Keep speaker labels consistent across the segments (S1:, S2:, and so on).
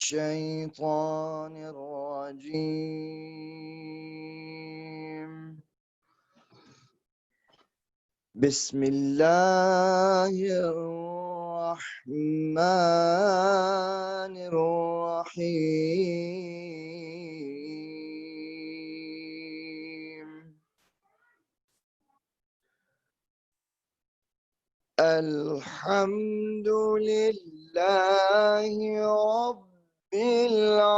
S1: الشيطان الرجيم. بسم الله الرحمن الرحيم. الحمد لله رب العالمين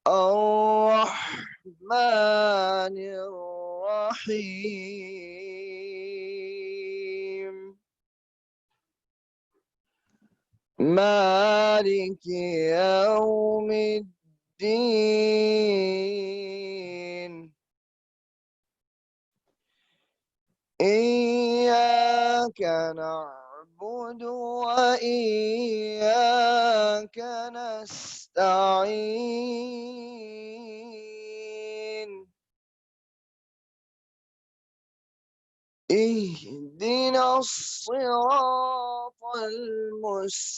S1: الرحمن الرحيم مالك يوم الدين. إياك نعبد وإياك نستعين. اهدنا الصراط المستقيم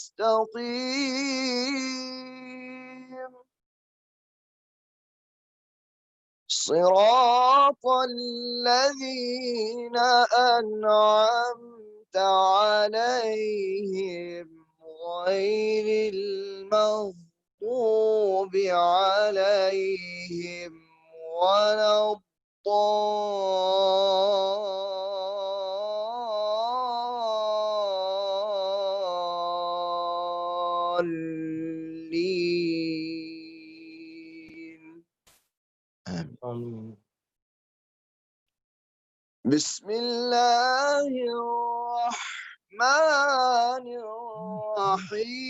S1: صراط الذين أنعمت عليهم غير المغضوب عليهم ولا الضالين. آمين. بسم الله الرحمن الرحيم.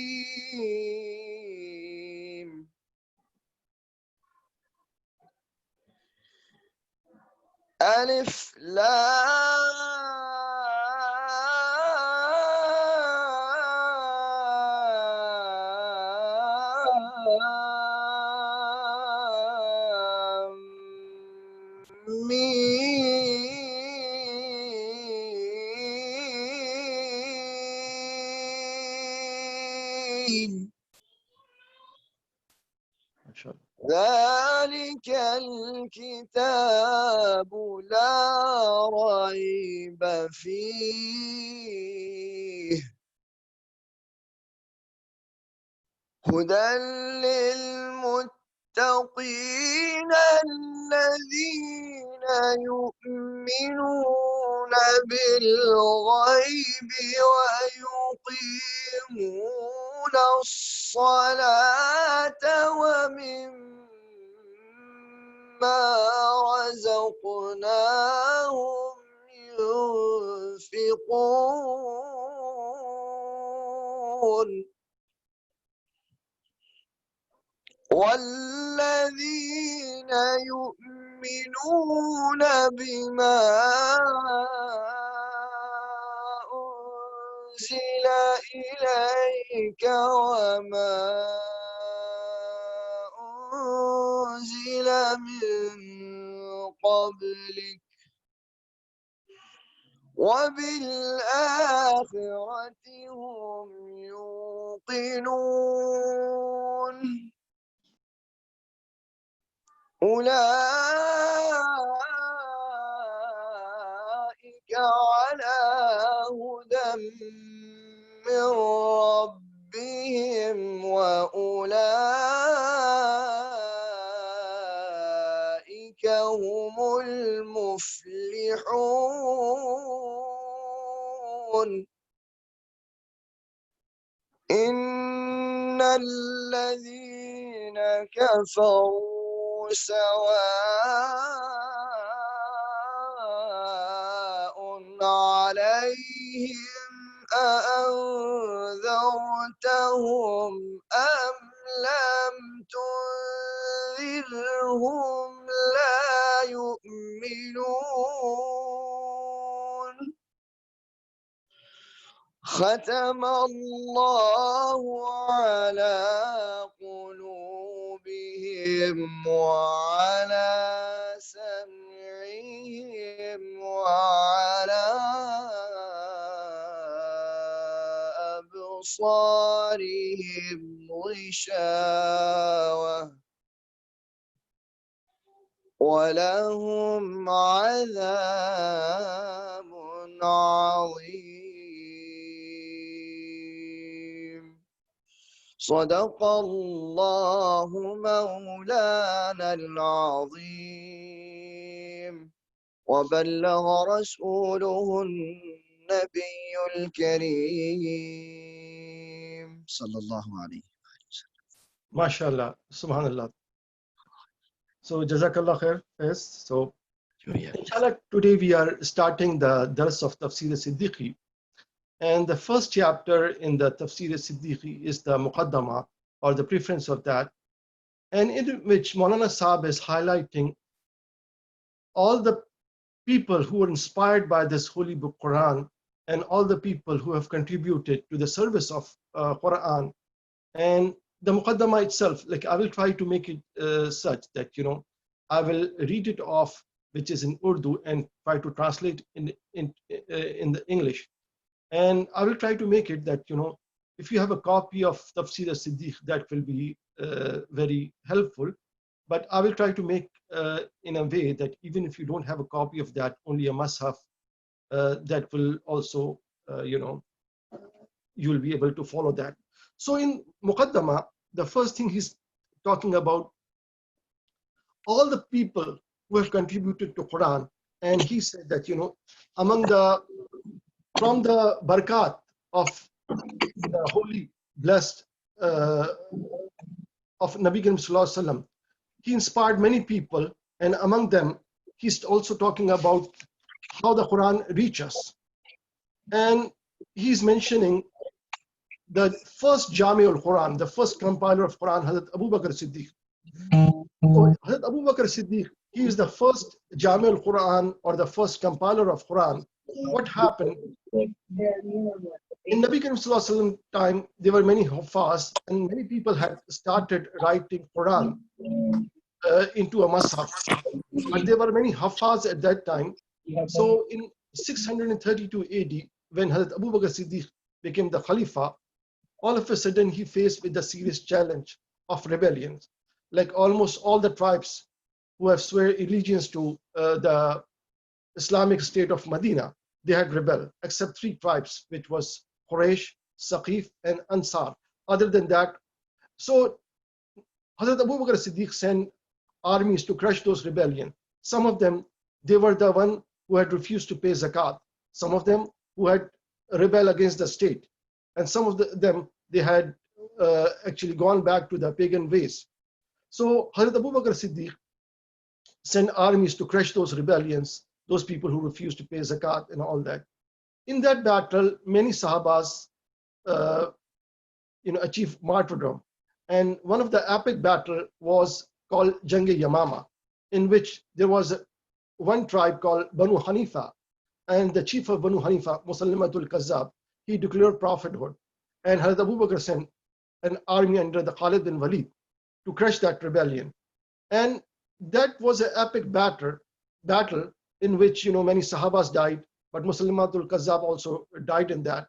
S1: ألف لام ميم. ذلك الكتاب لا ريب فيه هدى للمتقين الذين يؤمنون بالغيب ويقيمون الصلاة ومما رزقناهم ينفقون والذين يؤمنون بما أنزل إليك وما أنزل من قبلك وبالآخرة هم يوقنون أولئك على هدى من ربهم وأولئك هم المفلحون. إن الذين كفروا سواء عليهم أأنذرتهم أم لم تنذرهم لا يؤمنون. ختم الله على قلوبهم وعلى سمعهم وعلى أبصارهم غشاوة ولهم عذاب عظيم صدق الله مولانا العظيم وبلغ رسوله النبي الكريم صلى الله عليه وسلم.
S2: MashaAllah, Subhanallah. So, Jazakallah khair. Yes. So, inshallah, today we are starting the dars of Tafseer-e-Siddiqui. And the first chapter in the Tafseer-e-Siddiqui is the Muqaddama, or the preference of that, and in which Maulana Sahib is highlighting all the people who were inspired by this holy book Quran, and all the people who have contributed to the service of Quran. And the Muqaddama itself, like I will try to make it such that, I will read it off, which is in Urdu, and try to translate in the English. And I will try to make it that, if you have a copy of Tafseer-e-Siddiq, that will be very helpful. But I will try to make in a way that even if you don't have a copy of that, only a mushaf, that will also, you will be able to follow that. So in Muqaddama, the first thing he's talking about all the people who have contributed to Quran. And he said that, from the barakat of the holy, blessed of Nabi Karim Sallallahu Alaihi Wasallam, he inspired many people, and among them, he's also talking about how the Quran reaches us. And he's mentioning the first Jami al-Quran, the first compiler of Quran, Hazrat Abu Bakr Siddiq. So Hazrat Abu Bakr Siddiq, he is the first Jami al-Quran, or the first compiler of Quran. What happened? In Nabi Karim Sallallahu Alaihi Wasallam time, there were many Hafiz, and many people had started writing Quran into a mushaf. But there were many Hafiz at that time. So in 632 AD, when Hazrat Abu Bakr Siddiq became the Khalifa, all of a sudden he faced with the serious challenge of rebellions. Like almost all the tribes who have swear allegiance to the Islamic state of Medina, they had rebelled, except 3 tribes, which was Quraysh, Saqif, and Ansar. Other than that, so Hazrat Abu Bakr Siddiq sent armies to crush those rebellions. Some of them, they were the one who had refused to pay zakat. Some of them who had rebelled against the state. And some of them, they had actually gone back to the pagan ways. So Hazrat Abu Bakr Siddiq sent armies to crush those rebellions, those people who refused to pay zakat and all that. In that battle, many Sahabas achieved martyrdom. And one of the epic battle was called Jang-e-Yamama, in which there was one tribe called Banu Hanifa, and the chief of Banu Hanifa, Musallimatul Kazzab, he declared prophethood. And Hazrat Abu Bakr sent an army under the Khalid bin Walid to crush that rebellion. And that was an epic battle in which many Sahabas died, but Musallimatul Kazzab also died in that.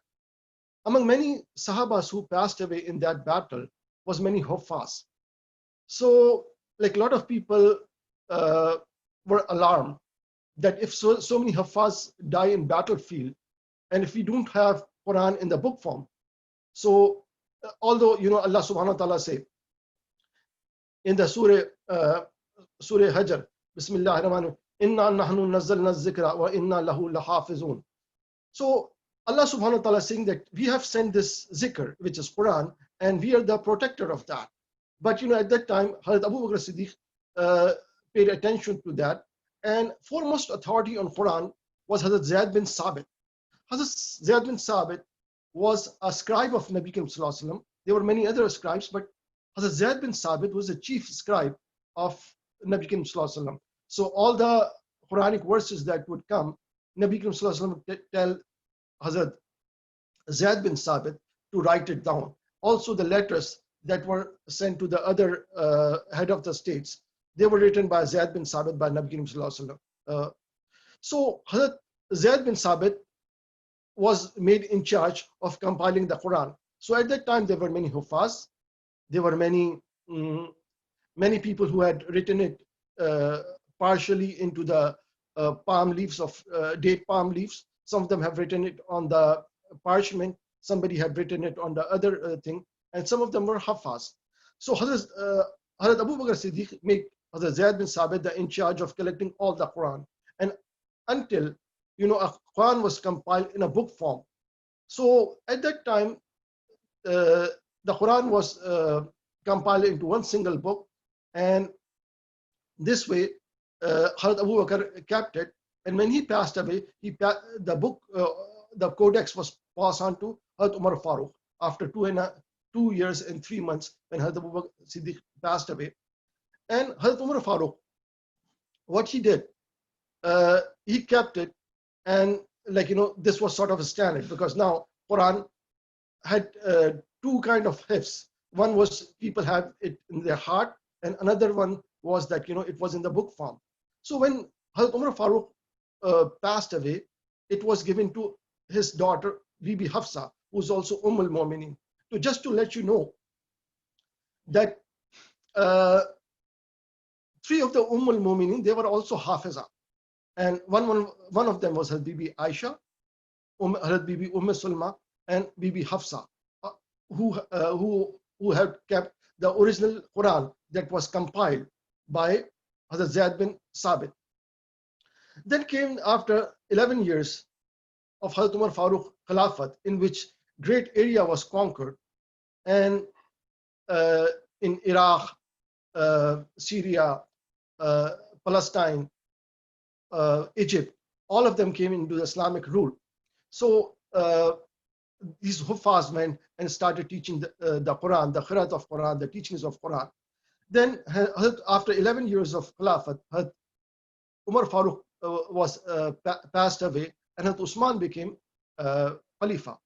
S2: Among many Sahabas who passed away in that battle was many Huffaz. So like a lot of people were alarmed that if so many Hafiz die in battlefield, and if we don't have Quran in the book form, so although Allah subhanahu wa ta'ala say in the Surah Hajr, Bismillah ar-Rahman, Inna nahnu nazzalna zikra wa inna lahu lahafizun. So Allah subhanahu wa ta'ala is saying that we have sent this zikr, which is Quran, and we are the protector of that. But at that time, Hazrat Abu Bakr Siddiq paid attention to that, and foremost authority on Quran was Hazrat Zaid bin Sabit. Hazrat Zaid bin Sabit was a scribe of Nabi Karim Sallallahu Alaihi Wasallam. There were many other scribes, but Hazrat Zaid bin Sabit was the chief scribe of Nabi Karim Sallallahu Alaihi Wasallam. So all the Quranic verses that would come, Nabi Karim Sallallahu Alaihi Wasallam would tell Hazrat Zaid bin Sabit to write it down. Also the letters that were sent to the other head of the states, they were written by Zaid bin Sabit by Nabi Karim Sallallahu Alaihi Wasallam. So Hazrat Zaid bin Sabit was made in charge of compiling the Quran. So at that time, there were many Hufaz. There were many people who had written it partially into the palm leaves of date palm leaves. Some of them have written it on the parchment. Somebody had written it on the other thing, and some of them were Hafaz. So Hazrat Abu Bakr Siddiq made Hazrat Zayd bin Sabit in charge of collecting all the Quran, and until a Quran was compiled in a book form. So at that time, the Quran was compiled into one single book, and this way Hazrat Abu Bakr kept it. And when he passed away, the book, the codex was passed on to Hazrat Umar Farooq after 2 years and 3 months when Hazrat Abu Bakr Siddiq passed away. And Hazrat Umar Farooq, what he did, he kept it, and this was sort of a standard, because now Quran had two kind of hifz. One was people have it in their heart, and another one was that it was in the book form. So when Hazrat Umar Farooq passed away, it was given to his daughter Bibi Hafsa, who's also al Mu'minin. So just to let you know that 3 of the al Mu'minin, they were also Hafiza, and one of them was Hazrat Bibi Aisha, Hazrat Bibi Sulma, and Bibi Hafsa, who had kept the original Quran that was compiled by Hazrat Zayd bin Sabit. Then came after 11 years of Hazrat Umar Farooq Khilafat, in which great area was conquered, and in Iraq, Syria, Palestine, Egypt, all of them came into the Islamic rule. So these Hufaz went and started teaching the Quran, the Qiraat of Quran, the teachings of Quran. Then after 11 years of Khilafat, Umar Farooq was passed away, and Hazrat Usman became Khalifa.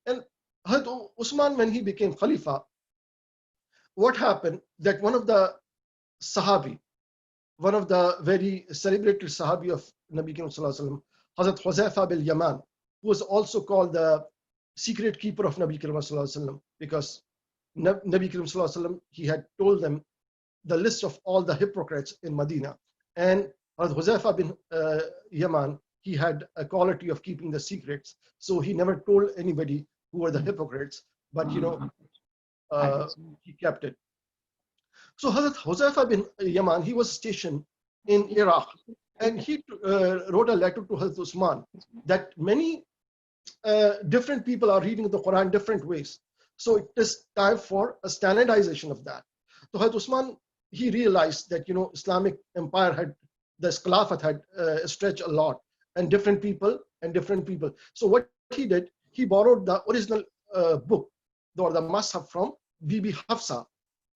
S2: And Hazrat Usman, when he became Khalifa, what happened that one of the Sahabi, one of the very celebrated Sahabi of Nabi Karim Sallallahu Alaihi Wasallam, Hazrat Huzaifa bin Yaman, who was also called the secret keeper of Nabi Karim Sallallahu Alaihi Wasallam, because Nabi Karim Sallallahu Alaihi Wasallam, he had told them the list of all the hypocrites in Medina. And Hazrat Huzaifa bin Yaman, he had a quality of keeping the secrets. So he never told anybody who were the hypocrites, but he kept it. So Hazrat Huzaifa bin Yaman, he was stationed in Iraq, and he wrote a letter to Hazrat Usman that many different people are reading the Quran different ways. So it is time for a standardization of that. So Hazrat Usman, he realized that Islamic empire had, the Khilafat had stretched a lot, and different people. So what he did, he borrowed the original book or the Mashaf from Bibi Hafsa,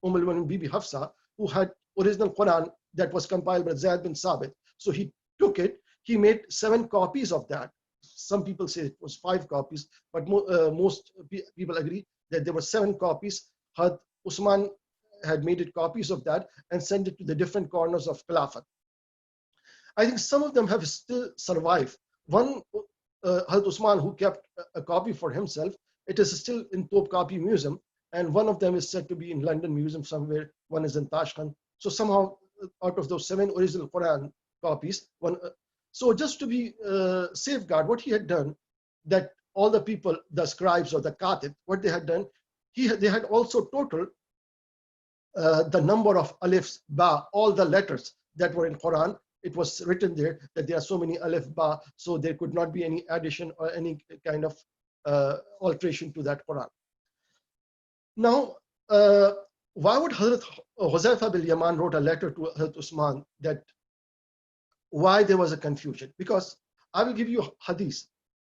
S2: Bibi Hafsa, who had original Quran that was compiled by Zayd bin Sabit. So he took it, he made 7 copies of that. Some people say it was 5 copies, but most people agree that there were 7 copies. Hazrat Usman had made it copies of that and sent it to the different corners of Khilafat. I think some of them have still survived. One, Hazrat Usman, who kept a copy for himself, it is still in Topkapi Museum, and one of them is said to be in London Museum somewhere, one is in Tashkent. So somehow, out of those 7 original Quran copies, so just to be safeguard, what he had done, that all the people, the scribes or the katib, what they had done, they had also totaled the number of alifs, ba, all the letters that were in Quran. It was written there that there are so many alif, ba, so there could not be any addition or any kind of alteration to that Quran. Now, why would Hazrat Huzaifa bin Yaman wrote a letter to Hazrat Usman that why there was a confusion? Because I will give you a hadith.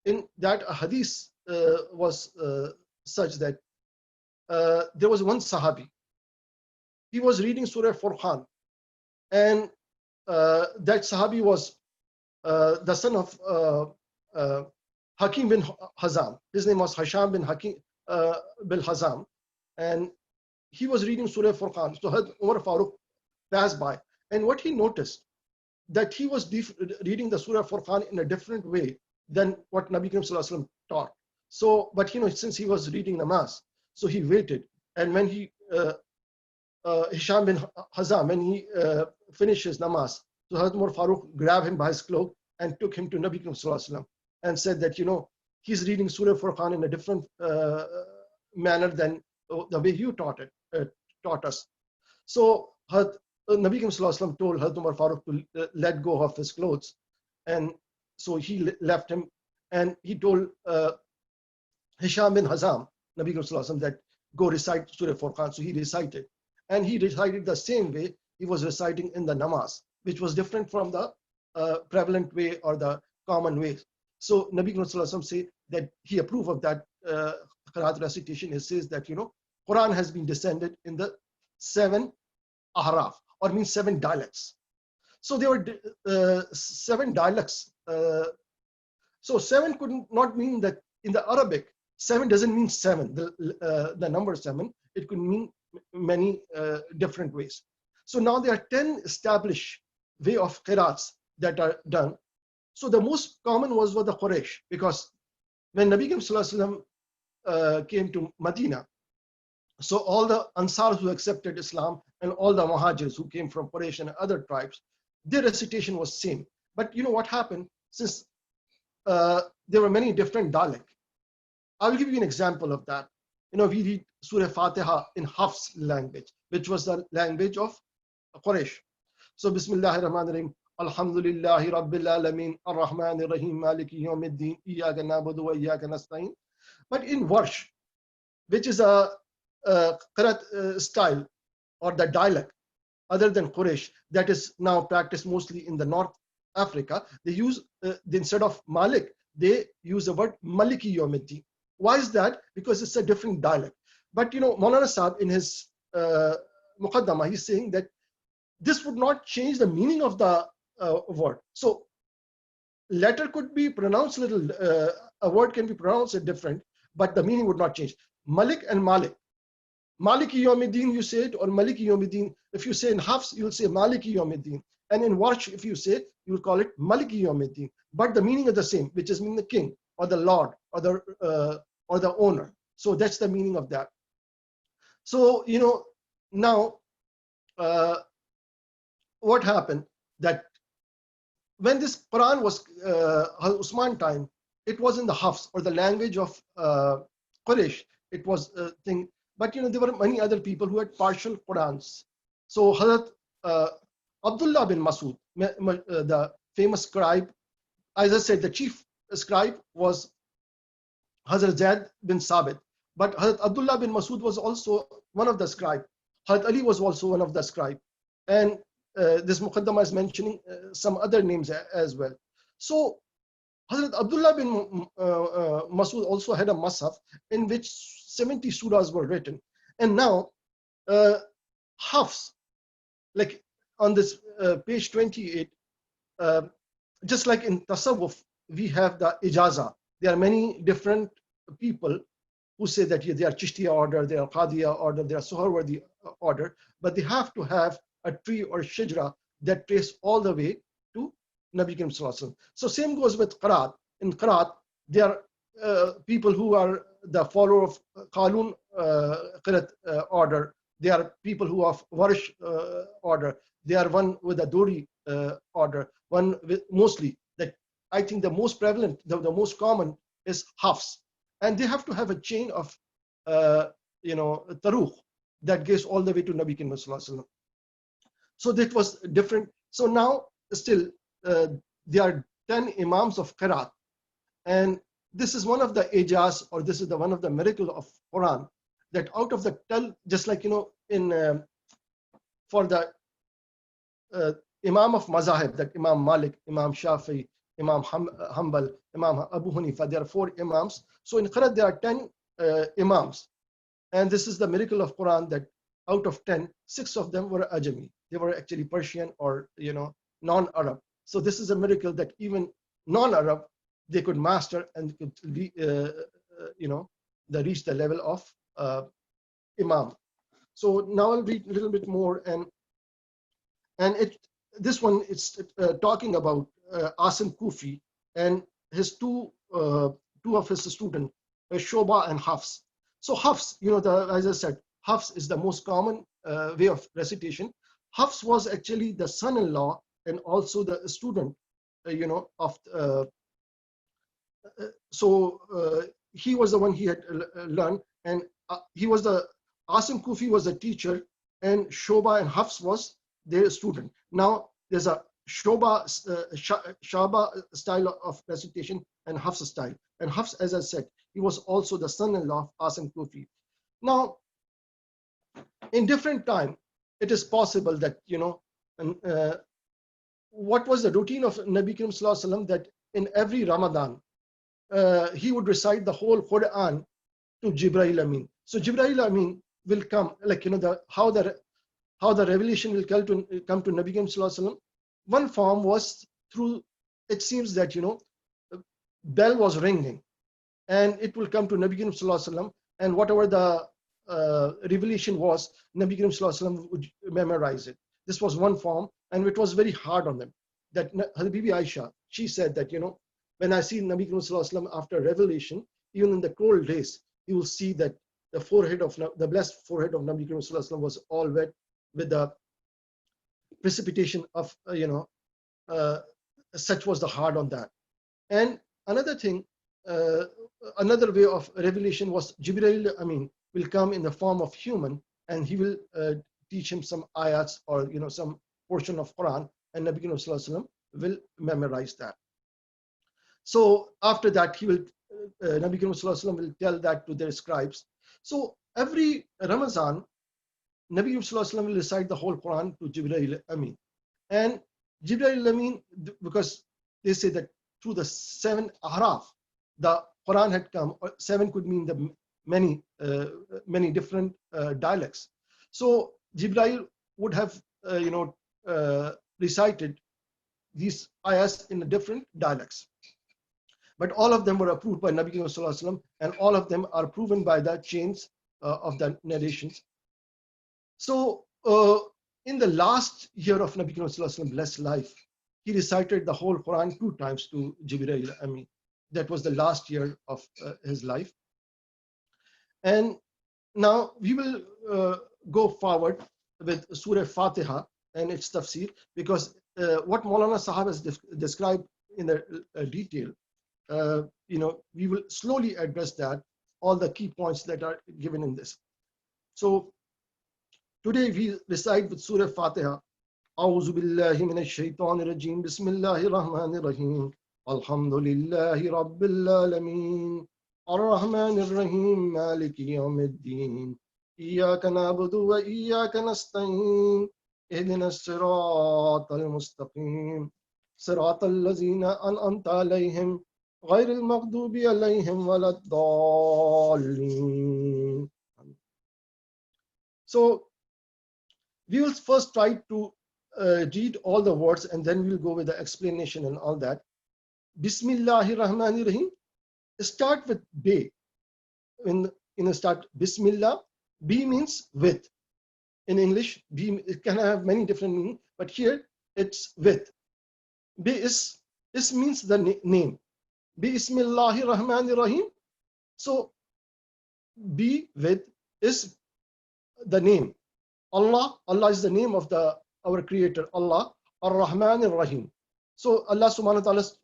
S2: In that a hadith was such that there was one Sahabi. He was reading Surah Furqan, and that Sahabi was the son of Hakim bin Hazam. His name was Hisham bin Hakim bin Hazam, and he was reading Surah Furqan. So Umar Farooq passed by, and what he noticed, that he was reading the Surah Furqan in a different way than what Nabi Karim Sallallahu Alaihi Wasallam taught. So, but since he was reading namaz, so he waited. And when Hisham bin Hazam, when he finished his namaz, so Hazrat Umar Farooq grabbed him by his cloak and took him to Nabi Karim Sallallahu Alaihi Wasallam and said that, he's reading Surah Furqan in a different manner than the way you taught us. So Nabi Karim Sallallahu Alaihi Wasallam told Hazrat Umar Farooq to let go of his clothes. And so he left him, and he told Hisham bin Hazam, Nabi Karim Sallallahu Alaihi Wasallam, that go recite Surah Furqan. So he recited. And he recited the same way he was reciting in the namaz, which was different from the prevalent way or the common way. So Nabi Karim Sallallahu Alaihi Wasallam say that he approved of that Qiraat recitation. He says that, Quran has been descended in the 7 ahraf, or means 7 dialects. So there were 7 dialects. So 7 could not mean that in the Arabic, 7 doesn't mean 7, the number 7. It could mean many different ways. So now there are 10 established way of qiraats that are done. So the most common was the Quraysh, because when Nabi Karim Sallallahu Alaihi Wasallam came to Medina, so all the Ansars who accepted Islam and all the Muhajirs who came from Quraysh and other tribes, their recitation was same. But what happened, since there were many different dialects. I will give you an example of that. We read Surah Fatiha in Hafs language, which was the language of Quraysh. So Bismillahir Rahmanir Rahim, Alhamdulillahi Rabbil Alameen, Ar-Rahmanir Rahim, Maliki Yawmiddin, Iyyaka na'budu wa iyyaka nasta'in. But in Warsh, which is a Qiraat style or the dialect other than Quraysh, that is now practiced mostly in the North Africa, they use, instead of Malik, they use the word Maliki Yawmiddin. Why is that? Because it's a different dialect. But Maulana Sahib in his Muqaddamah, he's saying that this would not change the meaning of the word. So letter could be pronounced little, a word can be pronounced different, but the meaning would not change. Malik and Malik. Maliki Yawmiddin, you say it, or Maliki Yawmiddin. If you say in Hafs, you'll say Maliki Yawmiddin. And in Warsh, if you say, you'll call it Maliki Yawmiddin. But the meaning is the same, which is mean the king, or the lord, or the owner. So that's the meaning of that. So now what happened, that when this Quran was Usman time, it was in the Hafs, or the language of Quraysh. It was a thing. But there were many other people who had partial Qurans. So Hazrat Abdullah bin Masud, the famous scribe, as I said, the chief scribe was Hazrat Zaid bin Sabit. But Hazrat Abdullah bin Masud was also one of the scribe. Hazrat Ali was also one of the scribe. And this Muqaddamah is mentioning some other names as well. So Hazrat Abdullah bin Masud also had a Mus'haf in which 70 surahs were written. And now Hafs, like on this page 28, just like in Tasawwuf, we have the Ijaza. There are many different people who say that they are Chishtiya order, they are Qadiya order, they are Suharwardi order, but they have to have a tree or shijra that trace all the way to Nabi Karim Sallallahu Alaihi Wasallam. So same goes with Qiraat. In Qiraat, there are people who are the follower of Qalun Qiraat order. There are people who are Warsh order. They are one with the Dori order. One with mostly, that I think the most prevalent, the most common is Hafs. And they have to have a chain of Taruq that goes all the way to Nabi Karim Sallallahu Alaihi Wasallam. So that was different. So now still there are 10 Imams of Qiraat. And this is one of the ijaz, or this is one of the miracle of Quran, that out of the 10, just like in for the Imam of Mazahib, that Imam Malik, Imam Shafi, Imam Hanbal, Imam Abu Hanifa, there are 4 Imams. So in Qiraat there are 10 Imams. And this is the miracle of Quran, that out of 10, 6 of them were Ajami. They were actually Persian or non-Arab. So this is a miracle that even non-Arab, they could master and could reach the level of Imam. So now I'll read a little bit more, and this one it's talking about Asim Kufi and his two of his students, Shoba and Hafs. So Hafs, as I said, Hafs is the most common way of recitation. Hafs was actually the son-in-law and also the student, of. He was the one he had learned, and he was the Asim Kufi was the teacher, and Shoba and Hafs was their student. Now there's a Shaba style of recitation and Hafs style. And Hafs, as I said, he was also the son-in-law of Asim Kufi. Now, in different time, it is possible that, what was the routine of Nabi Karim Sallallahu Alaihi Wasallam, that in every Ramadan, he would recite the whole Quran to Jibreel Amin. So Jibreel Amin will come, how the revelation will come to Nabi Karim Sallallahu Alaihi Wasallam. One form was through, it seems that, bell was ringing, and it will come to Nabi Karim Sallallahu Alaihi Wasallam, and whatever the revelation was, Nabi Karim Sallallahu Alaihi Wasallam would memorize it. This was one form, and it was very hard on them. That Bibi Aisha, she said that, when I see Nabi Karim Sallallahu Alaihi Wasallam after revelation, even in the cold days, you will see that the blessed forehead of Nabi Karim Sallallahu Alaihi Wasallam was all wet with the precipitation of, such was the hard on that. And another thing, another way of revelation was Jibreel Amin will come in the form of human, and he will teach him some ayats or some portion of Quran, and Nabi Karim Sallallahu Alaihi Wasallam will memorize that. So after that, he will Nabi Karim Sallallahu Alaihi Wasallam will tell that to their scribes. So every Ramadan, Nabi Karim Sallallahu Alaihi Wasallam will recite the whole Quran to Jibreel Amin. And Jibreel Amin, because they say that through the 7 ahraf, the Quran had come. 7 could mean the many different dialects. So Jibreel would have recited these ayahs in different dialects. But all of them were approved by Nabi Sallallahu Alaihi Wasallam, and all of them are proven by the chains of the narrations. So in the last year of Nabi Sallallahu Alaihi Wasallam's blessed life, he recited the whole Quran 2 times to Jibreel Amin. That was the last year of his life. And now we will go forward with Surah Fatiha and its tafsir, because what Maulana Sahab has described in the detail, we will slowly address that, all the key points that are given in this. So today we recite with Surah Fatiha. أعوذ بالله من الشيطان الرجيم بسم الله الرحمن الرحيم الحمد لله رب العالمين الرحمن الرحيم مالك يوم الدين إياك نعبد وإياك نستعين اهدنا الصراط المستقيم صراط الذين أنعمت عليهم غير المغضوب عليهم ولا الضالين. So we will first try to read all the words, and then we'll go with the explanation and all that. Bismillahir Rahmanir Rahim. Start with Be. In start Bismillah, B means with. In English, B, it can have many different meanings, but here it's with. Be is means the name. Bismillahir Rahmanir Rahim. So be with is the name. Allah is the name of our creator, Allah, Ar-Rahman Ar-Rahim. So Allah subhanahu wa ta'ala's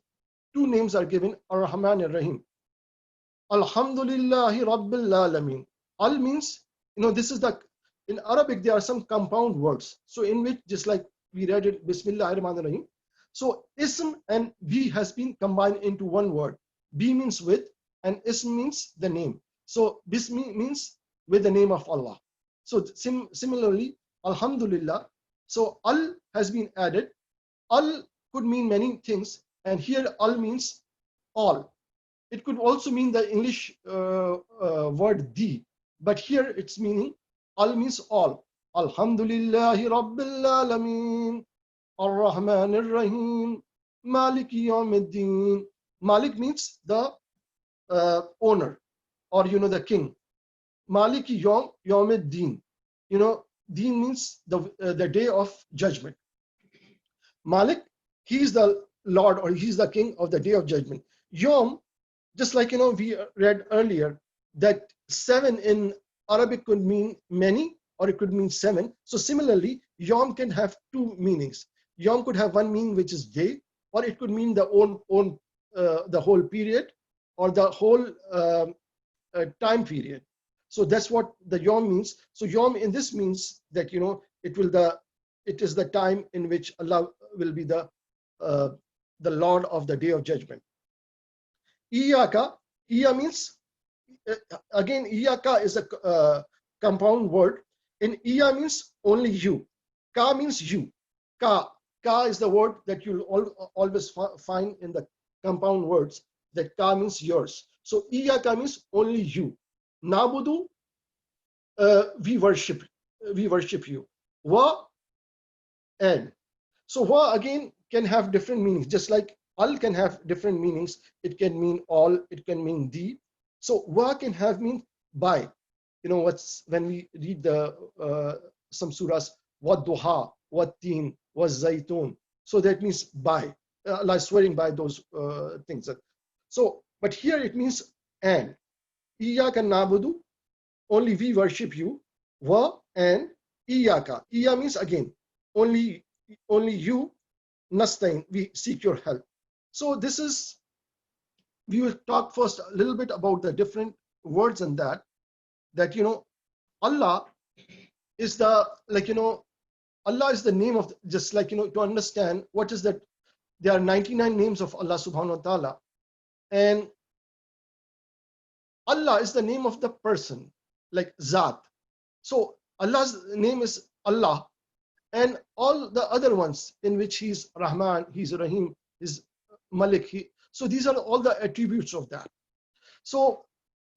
S2: 2 names are given, Ar-Rahman Ar-Rahim. Alhamdulillahi Rabbil Alameen. Al means, this is in Arabic there are some compound words. So in which, just like we read it, Bismillahir Rahmanir Rahim. So Ism and B has been combined into one word. B means with, and Ism means the name. So Bismi means with the name of Allah. So similarly, Alhamdulillah. So Al has been added. Al could mean many things, and here Al means all. It could also mean the English word the, but here it's meaning Al means all. Alhamdulillahi Rabbil Alameen Ar-Rahman Ar-Rahim Maliki Yawmiddin. Malik means the owner, or the king. Maliki Yawmiddin. Deen means the day of judgment. Malik, he is the Lord, or he is the king of the day of judgment. Yom Just like, we read earlier that 7 in Arabic could mean many or it could mean 7. So similarly, Yom can have two meanings. Yom could have one meaning, which is day, or it could mean the whole period or the whole time period. So that's what the Yom means. So Yom in this means that, it is the time in which Allah will be the Lord of the Day of Judgment. Iyaka, Iya means, again, Iyaka is a compound word. And Iya means only you. Ka means you. Ka is the word that you'll always find in the compound words, that Ka means yours. So Iyaka means only you. Nabudu, we worship you. Wa, and. So wa again can have different meanings, just like al can have different meanings. It can mean all, it can mean the. So wa can have mean by. When we read some surahs, what duha, what teen, what zaytun. So that means by. Allah is swearing by those things. So, but here it means and. Iyaka nabudu, only we worship you. Wa, and. Iyaka. Iya means again, only you. Nastain, we seek your help. So this is, we will talk first a little bit about the different words in that Allah is the, Allah is the name of, just like, to understand what is that, there are 99 names of Allah subhanahu wa ta'ala, and Allah is the name of the person, like Zat. So Allah's name is Allah, and all the other ones in which he's Rahman, he's Rahim, he's Malik. So these are all the attributes of that. So,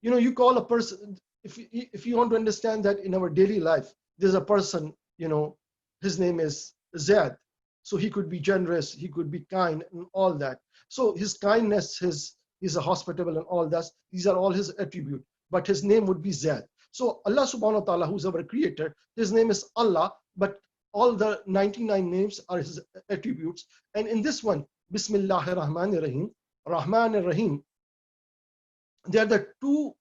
S2: you call a person, if you want to understand that in our daily life, there's a person, his name is Zaid. So he could be generous, he could be kind and all that. So his kindness, he's a hospitable and all that, these are all his attributes, but his name would be Zaid. So Allah subhanahu wa ta'ala, who's our creator, his name is Allah, but all the 99 names are his attributes. And in this one, Bismillahir Rahmanir Rahim, Rahman and Rahim, they are the two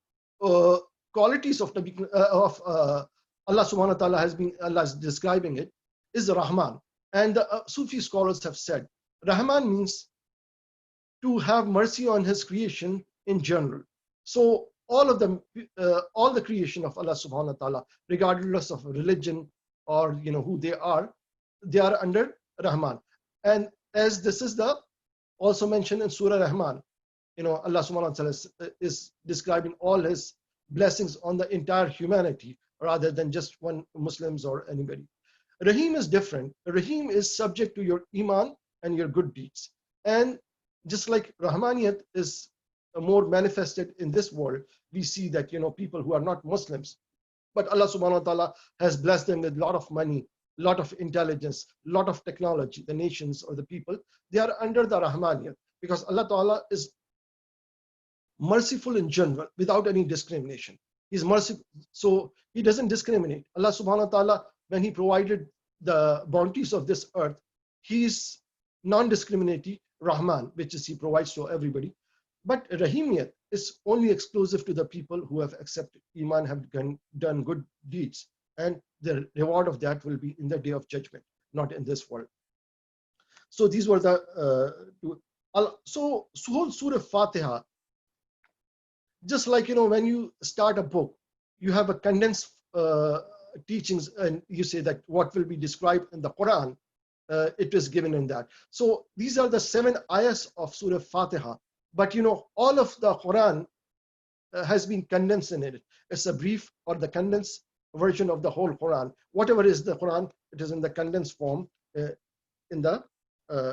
S2: qualities of Allah subhanahu wa ta'ala Allah is describing it, is Rahman. And the Sufi scholars have said, Rahman means to have mercy on his creation in general. So all of them, all the creation of Allah subhanahu wa ta'ala, regardless of religion or who they are under Rahman. And as this is also mentioned in Surah Rahman, Allah subhanahu wa ta'ala is describing all his blessings on the entire humanity rather than just one Muslims or anybody. Rahim is different. Rahim is subject to your iman and your good deeds. And just like Rahmaniyat is more manifested in this world, we see that people who are not Muslims, but Allah subhanahu wa ta'ala has blessed them with a lot of money, a lot of intelligence, a lot of technology. The nations or the people, they are under the Rahmaniyat, because Allah ta'ala is merciful in general without any discrimination. He's merciful, so he doesn't discriminate. Allah subhanahu wa ta'ala, when he provided the bounties of this earth, he's non-discriminatory Rahman, which is he provides to everybody. But Rahimiyat is only exclusive to the people who have accepted Iman, have done good deeds, and the reward of that will be in the day of judgment, not in this world. So these were the so whole Surah Fatiha, just like when you start a book, you have a condensed teachings, and you say that what will be described in the Quran, it is given in that. So these are the 7 ayahs of Surah Fatiha. But all of the Quran has been condensed in it. It's a brief or the condensed version of the whole Quran. Whatever is the Quran, it is in the condensed form in the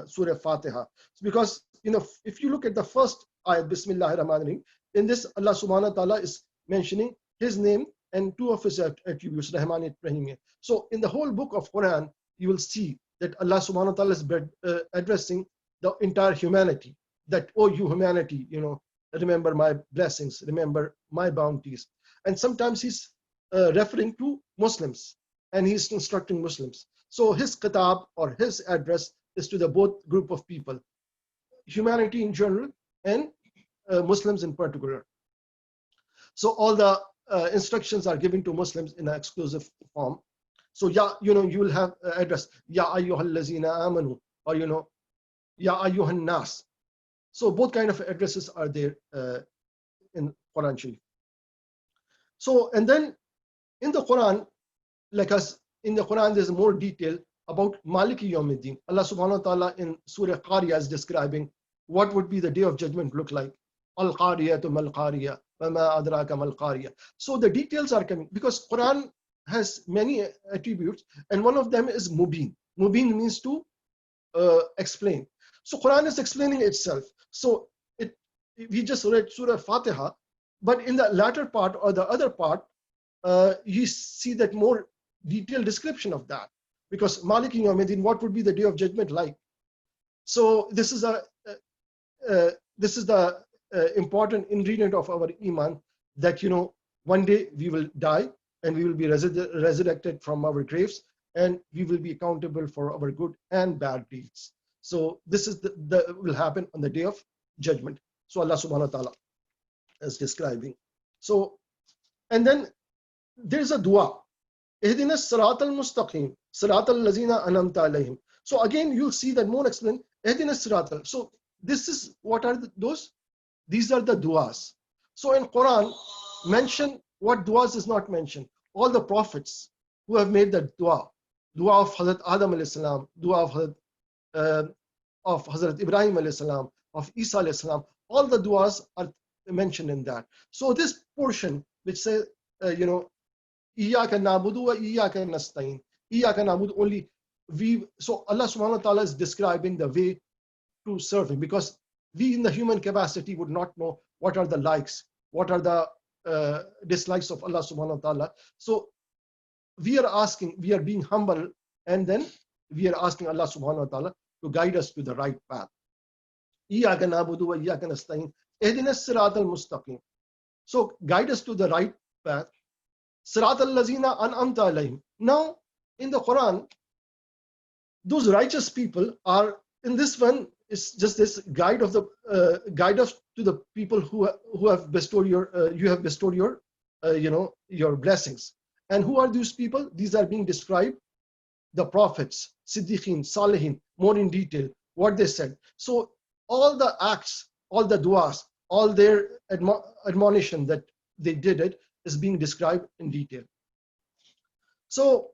S2: Surah Fatiha. Because if you look at the first ayah, Bismillahir Rahmanir Rahim, in this Allah subhanahu wa ta'ala is mentioning his name and 2 of his attributes, Rahman, Rahim. So in the whole book of Quran, you will see that Allah subhanahu wa ta'ala is addressing the entire humanity. That, oh, you humanity, remember my blessings, remember my bounties. And sometimes he's referring to Muslims, and he's instructing Muslims. So his kitab or his address is to the both group of people, humanity in general and Muslims in particular. So all the instructions are given to Muslims in an exclusive form. So you will have address Ya ayyuhal lazina amanu, or Ya ayyuhan nas. So both kind of addresses are there in Quran Sharif. So, and then in the Quran, like us in the Quran, there's more detail about Maliki Yawmiddin. Allah subhanahu wa ta'ala in Surah Qariya is describing what would be the day of judgment look like. Al-Qariyatu mal-Qariya, wa ma adraka mal-Qariya. So the details are coming because Quran has many attributes, and one of them is Mubin. Mubin means to explain. So Quran is explaining itself. So we just read Surah Fatiha, but in the latter part or the other part, you see that more detailed description of that. Because Maliki Yawmiddin, what would be the day of judgment like? So this is the important ingredient of our iman, that one day we will die and we will be resurrected from our graves, and we will be accountable for our good and bad deeds. So this is the will happen on the day of judgment. So Allah subhanahu wa ta'ala is describing. So, and then there's a dua. Ihdina as-siratal mustaqim, siratal lazina an'amta alayhim. So again, you'll see that more explained. Ihdina as-siratal. So this is what are those? These are the duas. So in Quran, mention what duas is not mentioned. All the prophets who have made the dua of Hazrat Adam alayhi salam, dua of Hazrat Ibrahim alayhi salam, of Isa alayhi salam, all the duas are mentioned in that. So this portion which says, Iyyaka na'budu wa iyyaka nasta'in. Iyyaka na'budu, only we. So Allah subhanahu wa ta'ala is describing the way to serve him, because we in the human capacity would not know what are the likes, what are the dislikes of Allah subhanahu wa ta'ala. So we are being humble, and then we are asking Allah subhanahu wa ta'ala to guide us to the right path. Iyyaka na'budu wa iyyaka nasta'in. Ihdina as-siratal mustaqim. So guide us to the right path. Siratal lazina an'amta alayhim. Now in the Quran, those righteous people are in this one. It's just this guide us to the people who have bestowed your your blessings. And who are these people? These are being described, the prophets, Siddiqin, Salihin, more in detail what they said. So all the acts, all the duas, all their admonition that they did it is being described in detail. So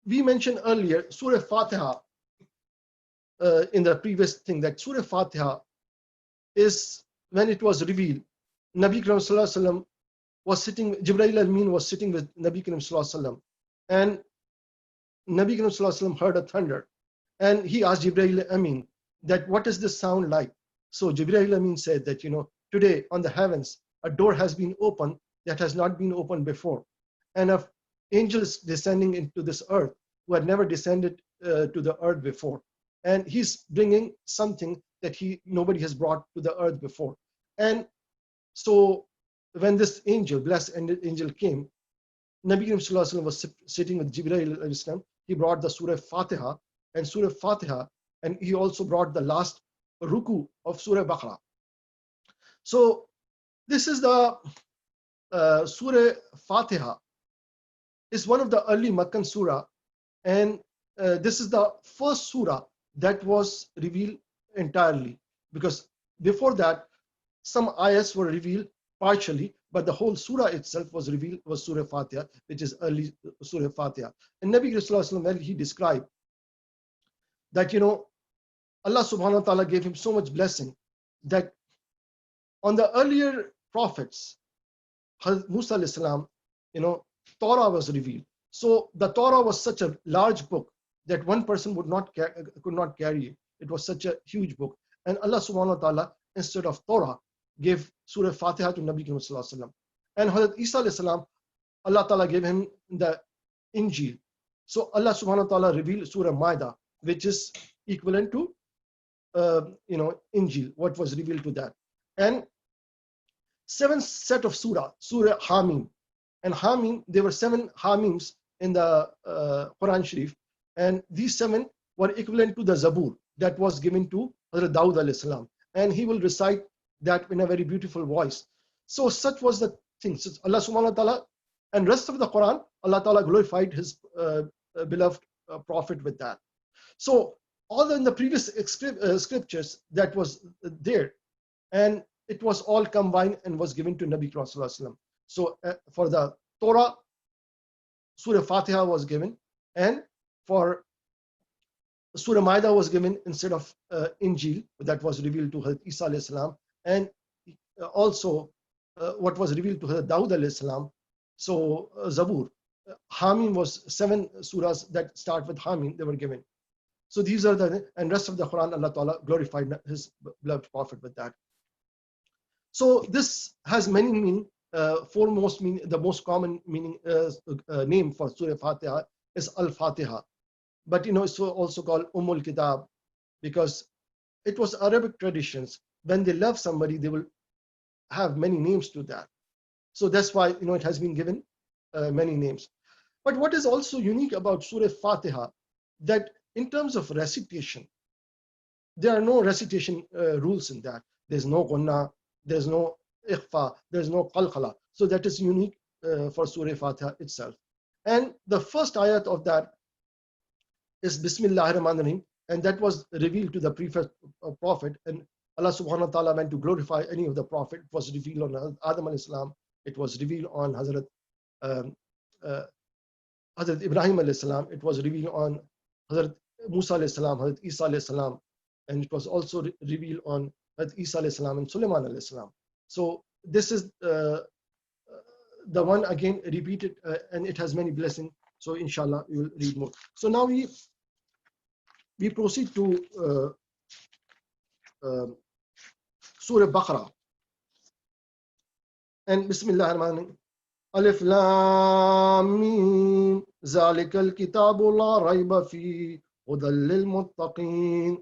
S2: we mentioned earlier Surah Fatiha in the previous thing, that Surah Fatiha is, when it was revealed, Nabi Karim Sallallahu Alaihi Wasallam was sitting, Jibreel al-Amin was sitting with Nabi Karim Sallallahu Alaihi Wasallam, and Nabi Karim Sallallahu Alaihi Wasallam heard a thunder, and he asked Jibreel al-Amin that what does this sound like? So Jibreel al-Amin said that today on the heavens a door has been opened that has not been opened before, and of angels descending into this earth who had never descended to the earth before, and he's bringing something that nobody has brought to the earth before. And so when this angel, blessed angel, came, Nabi Karim Sallallahu Alaihi Wasallam was sitting with Jibreel alayhi salam. He brought the Surah Fatiha, and he also brought the last ruku of Surah Baqarah. So this is the Surah Fatiha. It's one of the early Meccan surah, and this is the first surah that was revealed entirely, because before that some ayahs were revealed partially, but the whole surah itself was revealed, was Surah Fatiha, which is early Surah Fatiha. And Nabi Sallallahu Alaihi Wasallam, he described that Allah subhanahu wa ta'ala gave him so much blessing that on the earlier prophets, Musa alayhi salam, Torah was revealed. So the Torah was such a large book that one person could not carry it. It was such a huge book. And Allah subhanahu wa ta'ala, instead of Torah, gave Surah Fatiha to Nabi Sallallahu Alaihi Wasallam. And Hazrat Isa alayhi salam, Allah ta'ala gave him the Injil. So Allah subhanahu wa ta'ala revealed Surah Maida, which is equivalent to Injil, what was revealed to that. And 7 set of Surah Hamim. And Hamim, there were 7 Hamims in the Quran Sharif. And these 7 were equivalent to the Zabur that was given to Hazrat Dawud alayhi salam. And he will recite that in a very beautiful voice. So such was the thing. So Allah subhanahu wa ta'ala and rest of the Quran, Allah ta'ala glorified his beloved prophet with that. So all in the previous scriptures that was there, and it was all combined and was given to Nabi Sallallahu Alaihi Wasallam. So for the Torah, Surah Fatiha was given, and for Surah Maida was given instead of Injil, that was revealed to Hazrat Isa alayhi salam, and also what was revealed to Hazrat Dawud alayhi salam. So Zabur, Hamim was 7 surahs that start with Hamim, they were given. So these are the, and rest of the Quran, Allah Ta'ala glorified his beloved prophet with that. So this has many meaning. Foremost meaning, the most common meaning name for Surah Fatiha is Al-Fatiha. But it's also called Kitab, because it was Arabic traditions. When they love somebody, they will have many names to that. So that's why it has been given many names. But what is also unique about Surah Fatiha, that in terms of recitation, there are no recitation rules in that. There's no Gunna, there's no Ikhfa, there's no Qalqala. So that is unique for Surah Fatiha itself. And the first ayat of that is Bismillahir Rahmanir Rahim, and that was revealed to the prophet, and Allah subhanahu wa ta'ala went to glorify any of the prophet. It was revealed on Adam alayhi salam, it was revealed on Hazrat Ibrahim alayhi salam, it was revealed on Hazrat Musa alayhi salam, Hazrat Isa alayhi salam, and it was also revealed on Hazrat Isa alayhi salam and Sulaiman alayhi salam. So this is the one again repeated, and it has many blessings. So inshallah we will read more. So now we proceed to Surah Baqarah. And Bismillah ar-Rahman ar-Rahim. Alif Lam Mim Zalikal Kitabu La Rayba Fi Hudal Lil Muttaqin.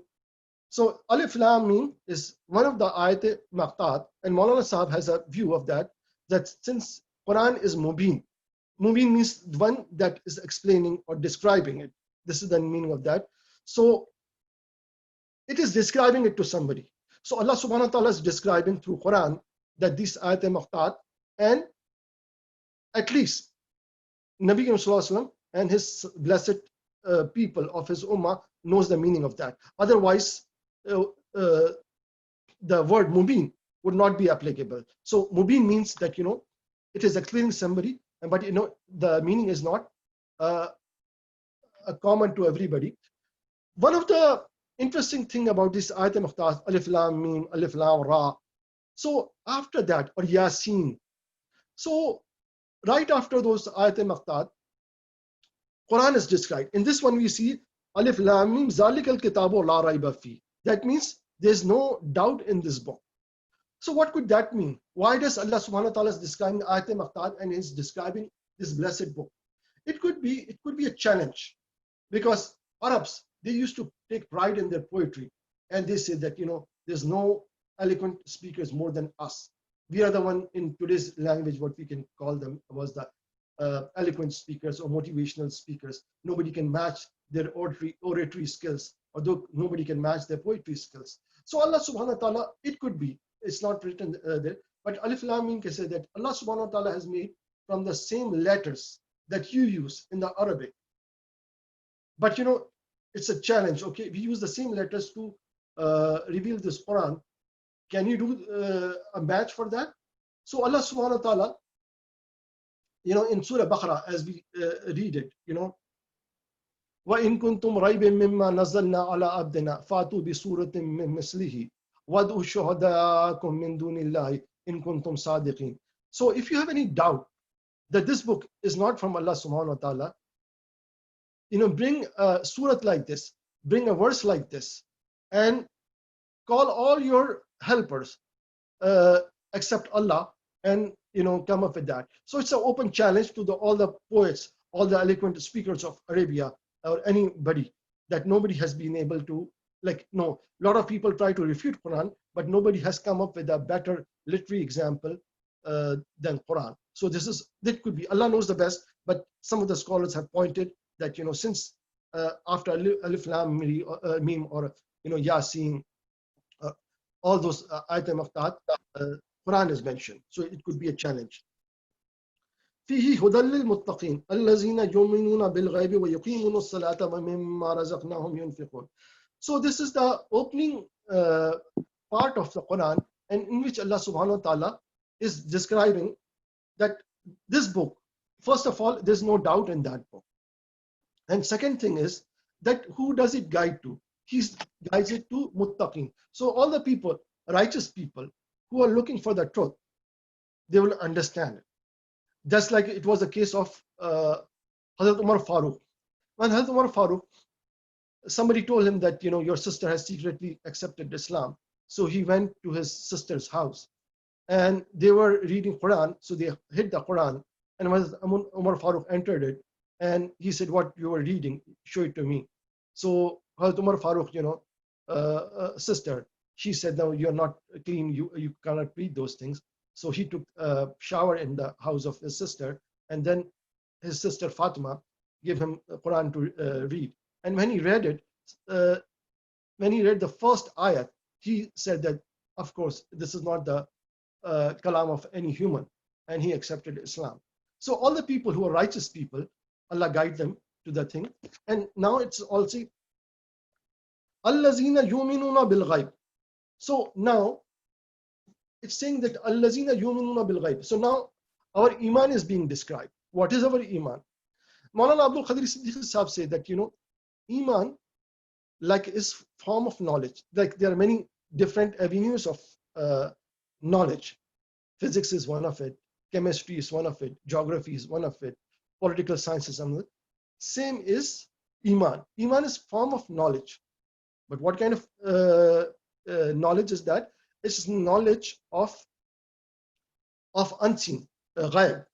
S2: So Alif Lam Mim is one of the ayat maqtat, and Maulana Sahab has a view of that since Quran is Mubin. Mubin means one that is explaining or describing it. This is the meaning of that. So it is describing it to somebody. So Allah subhanahu wa ta'ala is describing through Quran that this ayat maqtat, and at least Nabi Sallallahu Alaihi Wasallam and his blessed people of his ummah knows the meaning of that. Otherwise, the word Mubin would not be applicable. So Mubin means that it is explaining somebody, but the meaning is not common to everybody. One of the interesting thing about this ayat muqtas, Alif Lam Mim, Alif Lam Ra. So after that, or Yasin. So right after those ayat muqtas, Quran is described. In this one we see Alif Lam Mim Zalikal Kitabu La Rayba Fi. That means there's no doubt in this book. So what could that mean? Why does Allah subhanahu wa ta'ala is describing ayat maqtat and is describing this blessed book? It could be a challenge, because Arabs, they used to take pride in their poetry, and they say that there's no eloquent speakers more than us. We are the one in today's language, what we can call them was the eloquent speakers or motivational speakers. Nobody can match their oratory skills, although nobody can match their poetry skills. So Allah subhanahu wa ta'ala, it could be, it's not written there, but Alif Lam Mim can say that Allah subhanahu wa ta'ala has made from the same letters that you use in the Arabic. But it's a challenge. Okay, we use the same letters to reveal this Quran. Can you do a match for that? So Allah subhanahu wa ta'ala, in Surah Baqarah, as we read it, وَإِن كُنْتُمْ رَيْبٍ مِّمَّا نَزَّلْنَا عَلَىٰ عَبْدِنَا فَأْتُوا بِسُورَةٍ مِّن مِّثْلِهِ وَادْعُوا شُهَدَاءَكُم مِّن دُونِ اللَّهِ إِن كُنْتُمْ صَادِقِينَ. So if you have any doubt that this book is not from Allah subhanahu wa ta'ala, bring a surat like this, bring a verse like this, and call all your helpers except Allah, and come up with that. So it's an open challenge to all the poets, all the eloquent speakers of Arabia, or anybody, that nobody has been able to, a lot of people try to refute Quran, but nobody has come up with a better literary example than Quran. So that could be, Allah knows the best, but some of the scholars have pointed that since after Alif Lam Mim or Yasin, all those items of that Quran is mentioned. So it could be a challenge. فيه هدى للمتقين الذين يؤمنون بالغيب ويقيمون الصلاة ومما رزقناهم ينفقون. So this is the opening part of the Quran, and in which Allah subhanahu wa ta'ala is describing that this book, first of all, there's no doubt in that book. And second thing is that who does it guide to? He guides it to muttaqin. So all the people, righteous people who are looking for the truth, they will understand it. Just like it was the case of Hazrat Umar Farooq. When Hazrat Umar Farooq, somebody told him that, you know, your sister has secretly accepted Islam. So he went to his sister's house and they were reading Quran. So they hid the Quran, and when Umar Farooq entered it and he said, what you were reading, show it to me. So Hazrat Umar Farooq, you know, sister, she said, no, you're not clean, you cannot read those things. So he took a shower in the house of his sister, and then his sister Fatima gave him Quran to read. And when he read it, when he read the first ayat, he said that, of course, this is not the kalam of any human, and he accepted Islam. So all the people who are righteous people, Allah guide them to the thing. And now it's also Allazina yuminuna bil ghaib. So now it's saying that Allazina yuminuna bil ghaib. So now our iman is being described. What is our iman? Maulana Abdul Qadir Siddiqi Saheb said that, you know, iman like is form of knowledge. Like there are many different avenues of knowledge. Physics is one of it, chemistry is one of it, geography is one of it, political science is another. Same is iman. Iman is form of knowledge. But what kind of knowledge is that? It's knowledge of unseen, ghaib.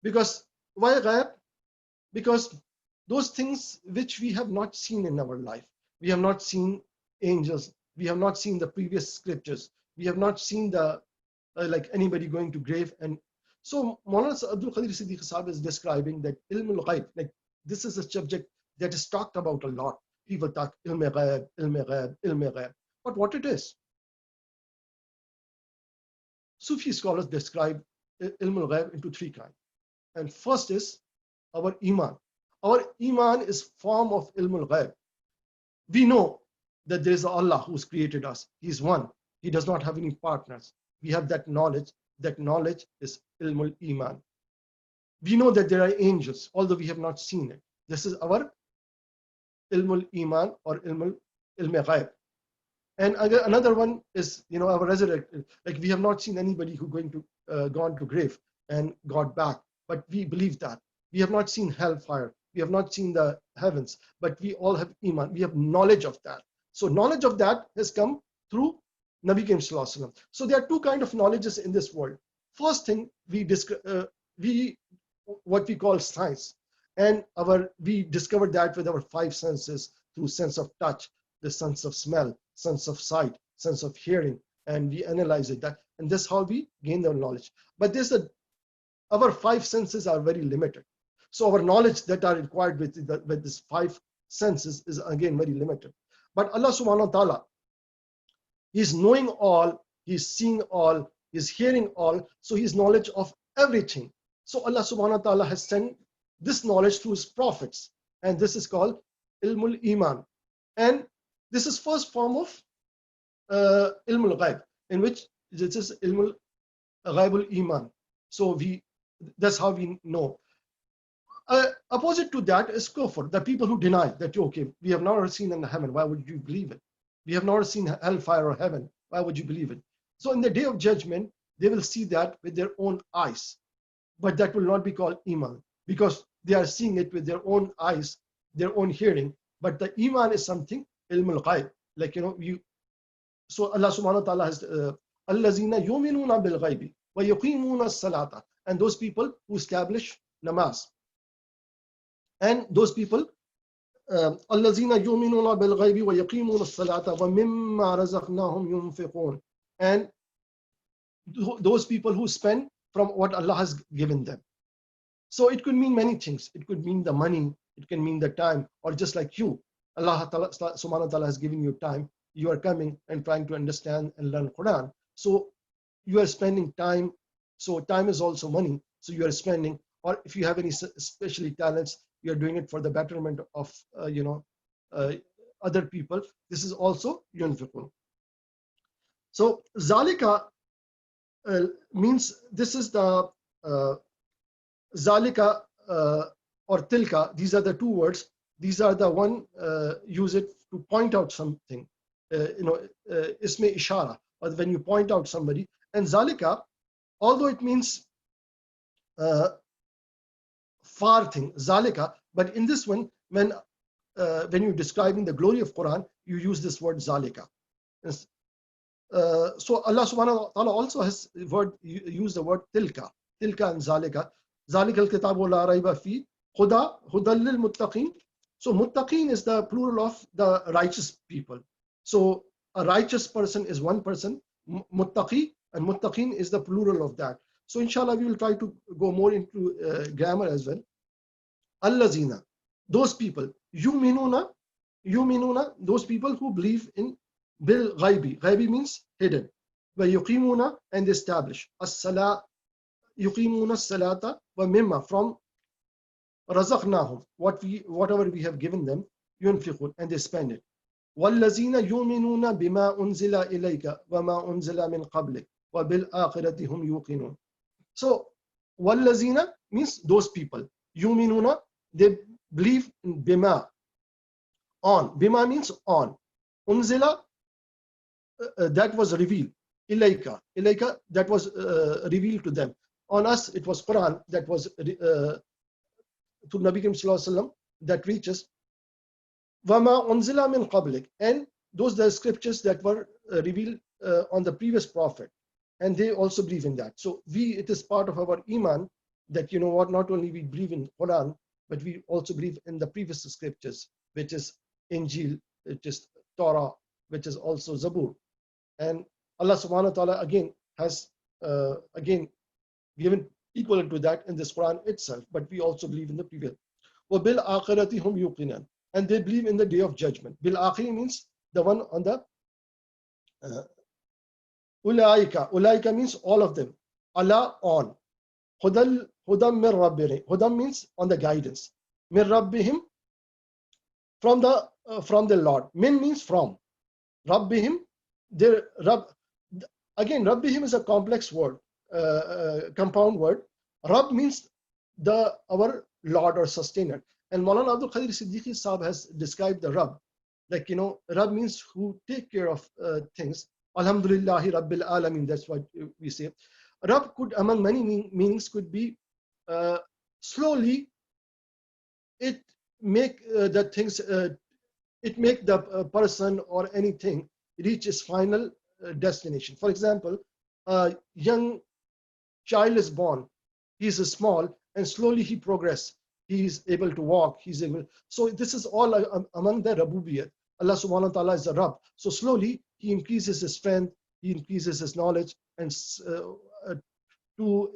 S2: Because why ghaib? Because those things which we have not seen in our life. We have not seen angels. We have not seen the previous scriptures. We have not seen the like anybody going to grave. And so Maulana Abdul Qadir Siddiqui Saheb is describing that ilmul ghaib, like this is a subject that is talked about a lot. People talk ilm ghaib, ilm ghaib, ilm ghaib. But what it is? Sufi scholars describe ilmul ghaib into three kinds. And first is our iman. Our iman is form of ilmul ghaib. We know that there is Allah who's created us. He is one. He does not have any partners. We have that knowledge. That knowledge is ilmul iman. We know that there are angels, although we have not seen it. This is our ilmul iman or ilm ghaib. And another one is, you know, our resurrection. Like we have not seen anybody who going to gone to grave and got back, but we believe that. We have not seen hellfire. We have not seen the heavens, but we all have iman. We have knowledge of that. So knowledge of that has come through Nabi Karim Sallallahu Alaihi Wasallam. So there are two kinds of knowledges in this world. First thing, we what we call science, and we discovered that with our five senses, through sense of touch, the sense of smell, sense of sight, sense of hearing, and we analyze it. That, and that's how we gain the knowledge. But our five senses are very limited. So our knowledge that are required with these five senses is again very limited. But Allah subhanahu wa ta'ala, He's knowing all, He's seeing all, He's hearing all, so He's knowledge of everything. So Allah subhanahu wa ta'ala has sent this knowledge through His prophets, and this is called ilmul iman. And this is first form of ilmul ghaib, in which this is ilmul ghaibul iman. So that's how we know. Opposite to that is kufr, the people who deny that, okay, we have never seen in heaven, why would you believe it? We have never seen hellfire or heaven, why would you believe it? So in the day of judgment, they will see that with their own eyes, but that will not be called iman, because they are seeing it with their own eyes, their own hearing. But the iman is something ilmul ghaib, like, you know, so Allah subhanahu wa ta'ala has allazina yuminuna bil ghaibi wa yuqimuna as-salata, and those people who establish namaz. And those people, allazina yuminuna bil ghaibi wa yuqimuna as-salata wa mimma razaqnahum yunfiqun, and those people who spend from what Allah has given them. So it could mean many things. It could mean the money, it can mean the time, or just like you, Allah subhanahu wa ta'ala has given you time you are coming and trying to understand and learn Quran. So you are spending time. So time is also money. So you are spending, or if you have any special talents, you are doing it for the betterment of other people. This is also yunfiqun. So zalika means this is the zalika or tilka. These are the two words. These are the one use it to point out something. Isme ishara, or when you point out somebody. And zalika, although it means far thing, zalika, but in this one, when you're describing the glory of Quran, you use this word zalika. So Allah subhanahu wa ta'ala also has used the word tilka and zalika. Zalika al-kitabu la rayba fi hudan lil muttaqin. So muttaqin is the plural of the righteous people. So a righteous person is one person, muttaqi, and muttaqin is the plural of that. So inshallah we will try to go more into grammar as well. Allazina, those people, yuminuna, those people who believe in bil ghaibi. Ghaibi means hidden. Wa yuqimuna, and establish. As-salat, yuqimuna as-salata wa mimma, from razaqnahum, whatever we have given them, yunfiqun, and they spend it. وَالَّذِينَ يُؤْمِنُونَ بِمَا أُنزِلَ إِلَيْكَ وَمَا أُنزِلَ مِنْ قَبْلِكَ وَبِالْآخِرَةِ هُمْ يُوقِنُونَ. So وَالَّذِينَ means those people. يُؤْمِنُونَ, they believe in bima, on. Bima means on. Unzila, that was revealed. Ilayka, that was revealed to them. On us, it was Quran that was to Nabi Karim Sallallahu Alaihi Wasallam that reaches. Wama unzila min qablik, and those are the scriptures that were revealed on the previous prophet, and they also believe in that. So it is part of our iman that not only we believe in Quran, but we also believe in the previous scriptures, which is Injil, which is Torah, which is also Zabur. And Allah subhanahu wa ta'ala again has given equal to that in this Quran itself, but we also believe in the previous. وَبِالْ آخِرَةِ هُمْ يُوقِنُونَ, and they believe in the day of judgment. Bil akhiri means the one on the ulaika means all of them. Allah, on. Hudam min rabbihim, hudam means on the guidance. Min rabbihim, from the Lord. Min means from. Rabbihim, their Rabb. Again, rabbihim is a complex word, compound word. Rabb means our Lord or sustainer. And Maulana Abdul Siddiqi Saheb has described the Rabb, like Rabb means who take care of things. Alhamdulillahi Rabbil Alameen, that's what we say. Rabb could, among many meanings, could be slowly. It make the things. It make the person or anything reach its final destination. For example, a young child is born. He is small, and slowly he progresses. He is able to walk. So this is all among the Rabubiyyat. Allah subhanahu wa ta'ala is the Rabb. So slowly he increases his strength, he increases his knowledge, and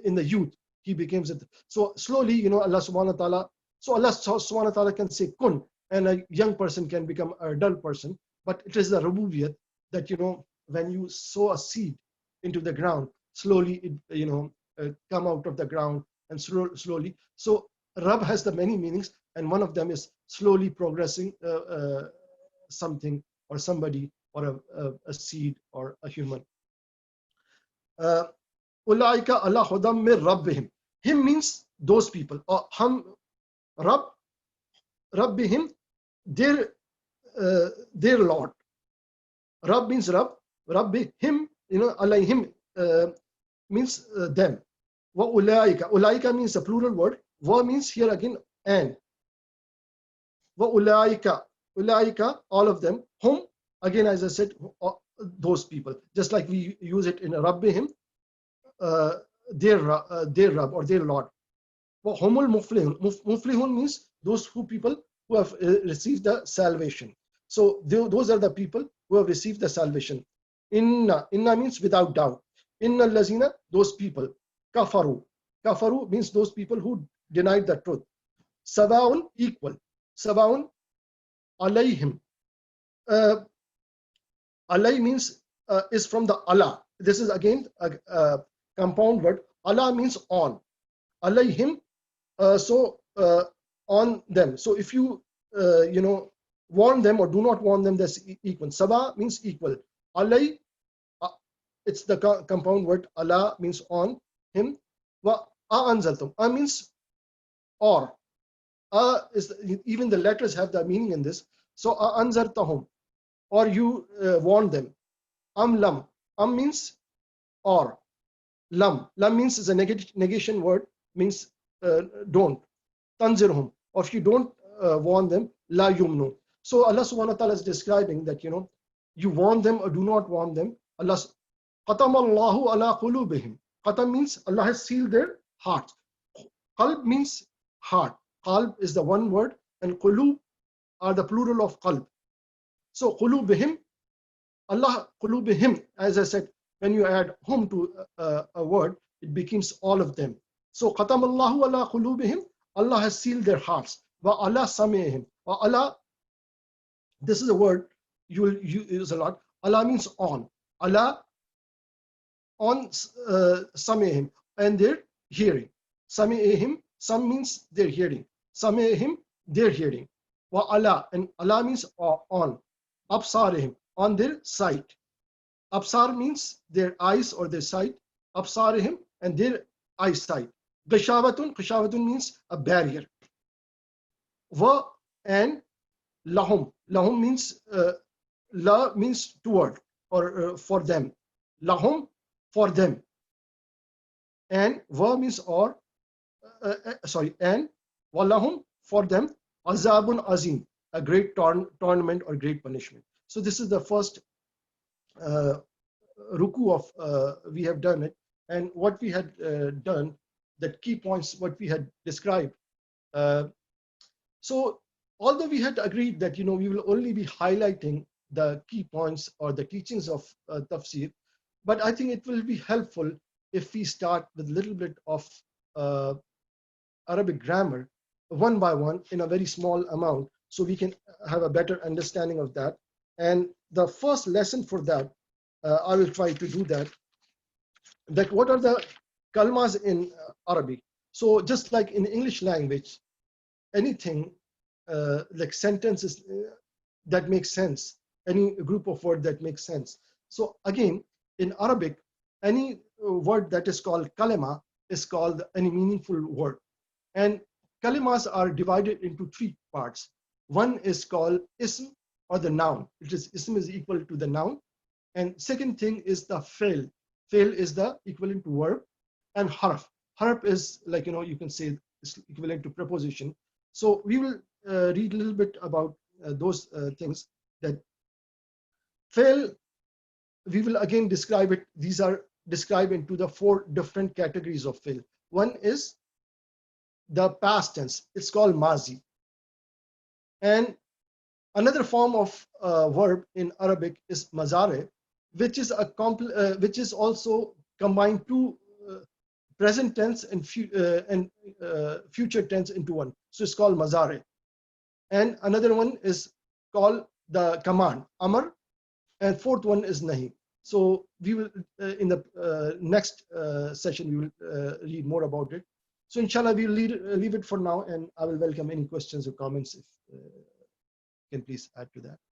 S2: in the youth he becomes it. So slowly, Allah subhanahu wa ta'ala. So Allah subhanahu wa ta'ala can say kun, and a young person can become an adult person. But it is the Rabubiyyat that when you sow a seed into the ground, slowly it come out of the ground and slowly. So Rabb has the many meanings, and one of them is slowly progressing something or somebody or a seed or a human. Ulaika ala hudam min rabbihim. Him means those people. Or Rabbihim, their Lord. Rabb means Rabb. Rabbihim, alayhim means them. Wa ulaika. Ulaika means a plural word. Wa means here again and. Wa ulaika. Ulaika, all of them. Hum, again as I said, those people. Just like we use it in Rabbihim, their Rabb or their Lord. Wa humul muflihun. Muflihun means those people who have received the salvation. So those are the people who have received the salvation. Inna means without doubt. Inna lazina, those people. Kafaru. Kafaru means those people who denied the truth. Sawaun, equal. Sawaun alayhim. Alay means is from the Allah. This is again a compound word. Allah means on. Alayhim, on them. So if you warn them or do not warn them, that's equal. Saba means equal. Alay, it's the compound word. Allah means on him. Wa anzaltum. Means or. Is even the letters have the meaning in this. So anzartahum, or you warn them. Lam. Means or. Lam means is a negation word, means don't. Tanzirhum, or if you don't warn them, la yumnu. So Allah subhanahu wa ta'ala is describing that you warn them or do not warn them. Allah Qatamallahu ala qulubihim. Qatam means Allah has sealed their hearts. Qalb means heart. Qalb is the one word, and qulub are the plural of qalb. So qulubihim, Allah qulubihim, as I said, when you add hum to a word, it becomes all of them. So qatamallahu ala qulubihim, Allah has sealed their hearts. Wa ala samihim. Wa ala, this is a word you will use a lot. Allah means on. Allah on samihim, and their hearing. Samihim, some means their hearing. Samihim, their hearing. Wa ala, and Allah means on. Absarihim, on their sight. Absar means their eyes or their sight. Absarihim, and their eyesight. Gishavatun means a barrier. Wa and lahum. Lahum means la means toward or for them. Lahum, for them. And wa means or and walahum, for them. Azabun azim, a great tournament or great punishment. So this is the first ruku of we have done it, and what we had done, that key points what we had described. So although we had agreed that we will only be highlighting the key points or the teachings of tafsir, but I think it will be helpful if we start with a little bit of Arabic grammar one by one in a very small amount, so we can have a better understanding of that. And the first lesson for that, I will try to do that. That what are the kalmas in Arabic? So just like in English language, anything like sentences that make sense, any group of words that make sense. So again, in Arabic, any word that is called kalima is called any meaningful word. And kalimas are divided into three parts. One is called ism, or the noun. It is ism is equal to the noun. And second thing is the fail. Fail is the equivalent to verb. And harf. Harf is like, you can say it's equivalent to preposition. So we will read a little bit about those things. That fail, we will again describe it. These are described into the four different categories of fail. One is the past tense. It's called mazi. And another form of verb in Arabic is mazare, which is which is also combined two present tense and future tense into one. So it's called mazare. And another one is called the command, amar, and fourth one is nahi. So we will in the next session we will read more about it. So inshallah we'll leave it for now, and I will welcome any questions or comments if you can please add to that.